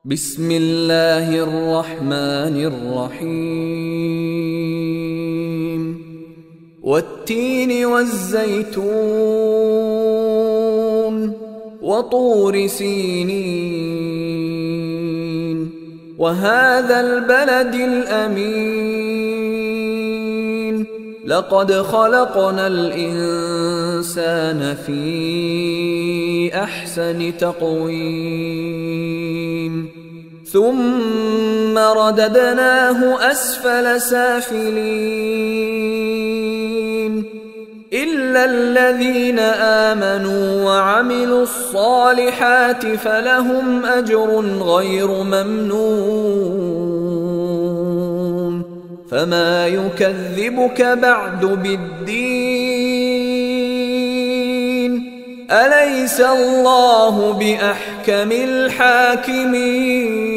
بسم الله الرحمن الرحيم والتين والزيتون وطور سينين وهذا البلد الأمين لقد خلقنا الإنسان في أحسن تقويم ثم رددناه أسفل سافلين إلا الذين آمنوا وعملوا الصالحات فلهم أجر غير ممنون فما يكذبك بعد بالدين أليس الله بأحكم الحاكمين